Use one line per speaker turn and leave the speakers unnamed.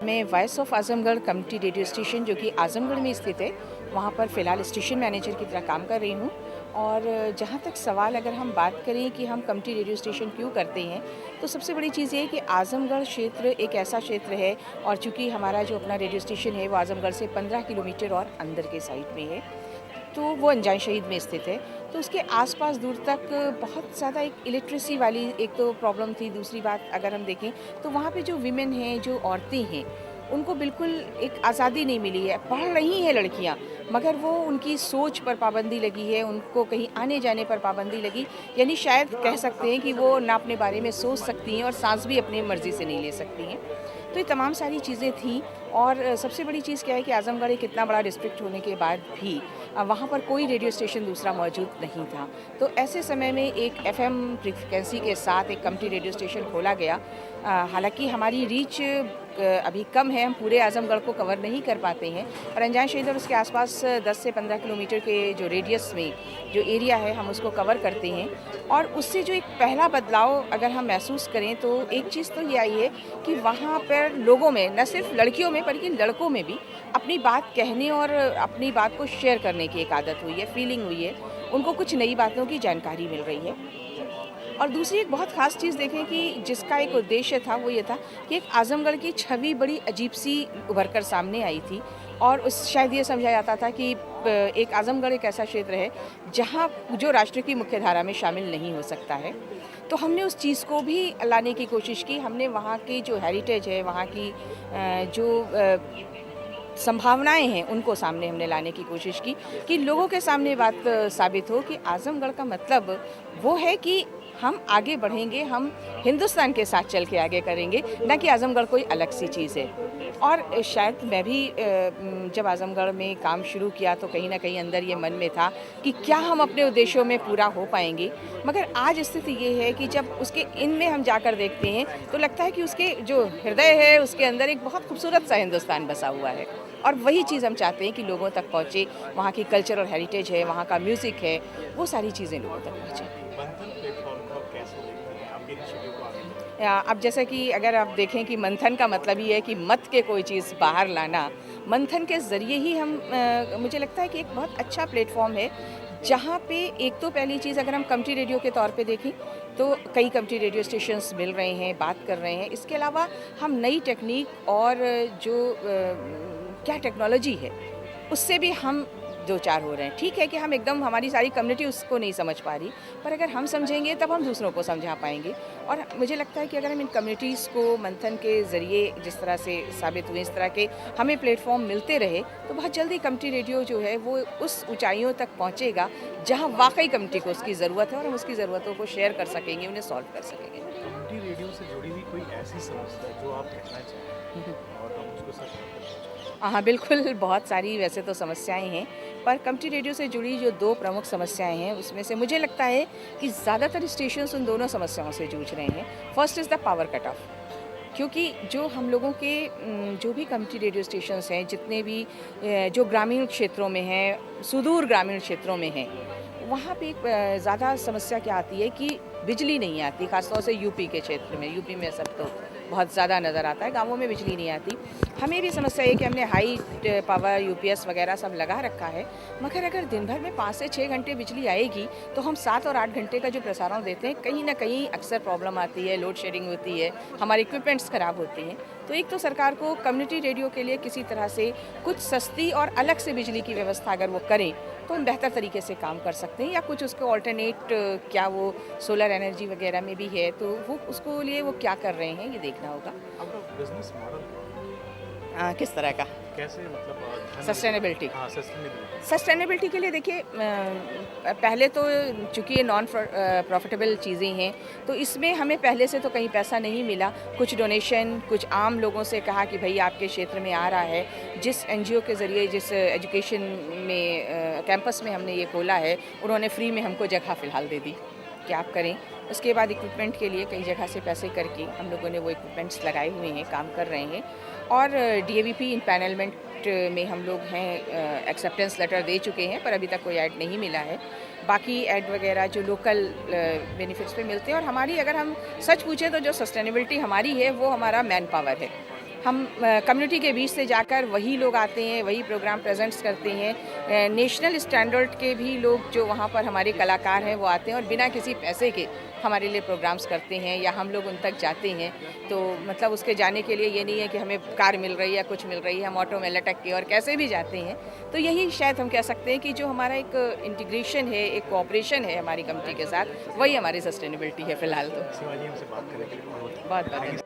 मैं voice of Azamgarh community radio station जो कि आजमगढ़ में स्थित है, वहाँ पर फ़िलहाल स्टेशन मैनेजर की तरह काम कर रही हूँ। और जहाँ तक सवाल अगर हम बात करें कि हम कम्युनिटी रेडियो स्टेशन क्यों करते हैं, तो सबसे बड़ी चीज़ ये है कि आजमगढ़ क्षेत्र एक ऐसा क्षेत्र है, और चूँकि हमारा जो अपना रेडियो स्टेशन है वो आजमगढ़ से 15 किलोमीटर और अंदर के साइड में है, तो वो अनजान शहीद में स्थित है। तो उसके आसपास दूर तक बहुत ज़्यादा एक इलिटरेसी वाली एक तो प्रॉब्लम थी। दूसरी बात अगर हम देखें तो वहाँ पे जो विमेन हैं, जो औरतें हैं, उनको बिल्कुल एक आज़ादी नहीं मिली है। पढ़ रही हैं लड़कियाँ, मगर वो उनकी सोच पर पाबंदी लगी है, उनको कहीं आने जाने पर पाबंदी लगी। यानी शायद कह सकते हैं कि वो ना अपने बारे में सोच सकती हैं और साँस भी अपनी मर्ज़ी से नहीं ले सकती हैं। तो ये तमाम सारी चीज़ें थीं। और सबसे बड़ी चीज़ क्या है कि आज़मगढ़ एक इतना बड़ा डिस्ट्रिक्ट होने के बाद भी वहाँ पर कोई रेडियो स्टेशन दूसरा मौजूद नहीं था। तो ऐसे समय में एक एफएम फ्रीक्वेंसी के साथ एक कम्युनिटी रेडियो स्टेशन खोला गया। हालांकि हमारी रीच अभी कम है, हम पूरे आज़मगढ़ को कवर नहीं कर पाते हैं, और अनजान शहीद और उसके आसपास 10 से 15 किलोमीटर के जो रेडियस में जो एरिया है हम उसको कवर करते हैं। और उससे जो एक पहला बदलाव अगर हम महसूस करें तो एक चीज़ तो ये आई है कि वहाँ पर लोगों में, न सिर्फ लड़कियों में बल्कि लड़कों में भी अपनी बात कहने और अपनी बात को शेयर करने की एक आदत हुई है, फीलिंग हुई है। उनको कुछ नई बातों की जानकारी मिल रही है। और दूसरी एक बहुत ख़ास चीज़ देखें कि जिसका एक उद्देश्य था वो ये था कि एक आज़मगढ़ की छवि बड़ी अजीब सी उभर कर सामने आई थी। और उस शायद ये समझा जाता था कि एक आज़मगढ़ एक ऐसा क्षेत्र है जहाँ जो राष्ट्र की मुख्यधारा में शामिल नहीं हो सकता है। तो हमने उस चीज़ को भी लाने की कोशिश की। हमने वहाँ की जो हेरिटेज है, वहाँ की जो संभावनाएं हैं, उनको सामने हमने लाने की कोशिश की कि लोगों के सामने बात साबित हो कि आज़मगढ़ का मतलब वो है कि हम आगे बढ़ेंगे, हम हिंदुस्तान के साथ चल के आगे करेंगे, ना कि आज़मगढ़ कोई अलग सी चीज़ है। और शायद मैं भी जब आज़मगढ़ में काम शुरू किया तो कहीं ना कहीं अंदर ये मन में था कि क्या हम अपने उद्देश्यों में पूरा हो पाएंगे। मगर आज स्थिति ये है कि जब उसके इनमें हम जाकर देखते हैं तो लगता है कि उसके जो हृदय है उसके अंदर एक बहुत खूबसूरत सा हिंदुस्तान बसा हुआ है। और वही चीज़ हम चाहते हैं कि लोगों तक पहुँचे। वहाँ की कल्चरल हेरिटेज है, वहाँ का म्यूज़िक है, वो सारी चीज़ें लोगों तक पहुँचे।
मंथन प्लेटफ़ॉर्म को आप कैसे देखते हैं? आपके इनिशिएटिव को आगे
अब जैसे कि अगर आप देखें कि मंथन का मतलब ही है कि मत के कोई चीज़ बाहर लाना। मंथन के ज़रिए ही हम मुझे लगता है कि एक बहुत अच्छा प्लेटफॉर्म है, जहाँ पे एक तो पहली चीज़ अगर हम कम्युनिटी रेडियो के तौर पे देखें तो कई कम्युनिटी रेडियो स्टेशंस मिल रहे हैं, बात कर रहे हैं। इसके अलावा हम नई टेक्निक और जो क्या टेक्नोलॉजी है उससे भी हम दो चार हो रहे हैं। ठीक है कि हम एकदम हमारी सारी कम्युनिटी उसको नहीं समझ पा रही, पर अगर हम समझेंगे तब हम दूसरों को समझा पाएंगे। और मुझे लगता है कि अगर हम इन कम्युनिटीज़ को मंथन के ज़रिए जिस तरह से साबित हुए, इस तरह के हमें प्लेटफॉर्म मिलते रहे, तो बहुत जल्दी कम्युनिटी रेडियो जो है वो उस ऊंचाइयों तक पहुंचेगा जहां वाकई कम्युनिटी को उसकी ज़रूरत है, और हम उसकी ज़रूरतों को शेयर कर सकेंगे, उन्हें सॉल्व कर सकेंगे।
कम्युनिटी रेडियो से जुड़ी हुई कोई ऐसी समस्या जो आप कहना चाहें और हम उसको सच तक पहुँचाएँ?
हाँ, बिल्कुल, बहुत सारी वैसे तो समस्याएँ हैं, पर कम्युनिटी रेडियो से जुड़ी जो 2 प्रमुख समस्याएँ हैं, उसमें से मुझे लगता है कि ज़्यादातर स्टेशंस उन दोनों समस्याओं से जूझ रहे हैं। First is the power cut off. क्योंकि जो हम लोगों के जो भी कम्युनिटी रेडियो स्टेशंस हैं, जितने भी जो ग्रामीण क्षेत्रों में हैं, सुदूर ग्रामीण क्षेत्रों में हैं, वहाँ पे एक ज़्यादा समस्या क्या आती है कि बिजली नहीं आती, ख़ासतौर से यूपी के क्षेत्र में। यूपी में सब तो बहुत ज़्यादा नज़र आता है, गाँवों में बिजली नहीं आती। हमें भी समस्या है कि हमने हाई पावर यूपीएस वगैरह सब लगा रखा है, मगर अगर दिन भर में 5 से 6 घंटे बिजली आएगी तो हम 7 और 8 घंटे का जो प्रसारण देते हैं, कहीं ना कहीं अक्सर प्रॉब्लम आती है, लोड शेडिंग होती है, हमारे इक्विपमेंट्स ख़राब होते हैं। तो एक तो सरकार को कम्युनिटी रेडियो के लिए किसी तरह से कुछ सस्ती और अलग से बिजली की व्यवस्था अगर वो करें तो हम बेहतर तरीके से काम कर सकते हैं, या कुछ उसको ऑल्टरनेट क्या वो सोलर एनर्जी वगैरह में भी है तो वो उसको लिए वो क्या कर रहे हैं ये देखना होगा।
आपका बिज़नेस मॉडल
किस तरह का?
कैसे मतलब
सस्टेनेबिलिटी।
हाँ, सस्टेनेबिलिटी।
सस्टेनेबिलिटी के लिए देखिए, पहले तो चूँकि ये नॉन प्रॉफिटेबल चीज़ें हैं, तो इसमें हमें पहले से तो कहीं पैसा नहीं मिला। कुछ डोनेशन, कुछ आम लोगों से कहा कि भई आपके क्षेत्र में आ रहा है, जिस एनजीओ के ज़रिए जिस एजुकेशन में कैंपस में हमने ये खोला है, उन्होंने फ्री में हमको जगह फ़िलहाल दे दी कि आप करें। उसके बाद इक्विपमेंट के लिए कई जगह से पैसे करके हम लोगों ने वो इक्विपमेंट्स लगाए हुए हैं, काम कर रहे हैं। और डीएवीपी इम्पैनलमेंट में हम लोग हैं, एक्सेप्टेंस लेटर दे चुके हैं, पर अभी तक कोई ऐड नहीं मिला है। बाकी ऐड वगैरह जो लोकल बेनिफिट्स पे मिलते हैं। और हमारी अगर हम सच पूछें तो जो सस्टेनेबिलिटी हमारी है वो हमारा मैन पावर है। हम कम्युनिटी के बीच से जाकर वही लोग आते हैं, वही प्रोग्राम प्रेजेंट्स करते हैं। नेशनल स्टैंडर्ड के भी लोग जो वहाँ पर हमारे कलाकार हैं वो आते हैं और बिना किसी पैसे के हमारे लिए प्रोग्राम्स करते हैं या हम लोग उन तक जाते हैं। तो मतलब उसके जाने के लिए ये नहीं है कि हमें कार मिल रही है, कुछ मिल रही है, हम ऑटो में लटक के और कैसे भी जाते हैं। तो यही शायद हम कह सकते हैं कि जो हमारा एक इंटीग्रेशन है, एक कोऑपरेशन है हमारी कम्युनिटी के साथ, वही हमारी सस्टेनेबिलिटी है फ़िलहाल तो।
शिवाजी हमसे बात करने के लिए बहुत
बहुत बहुत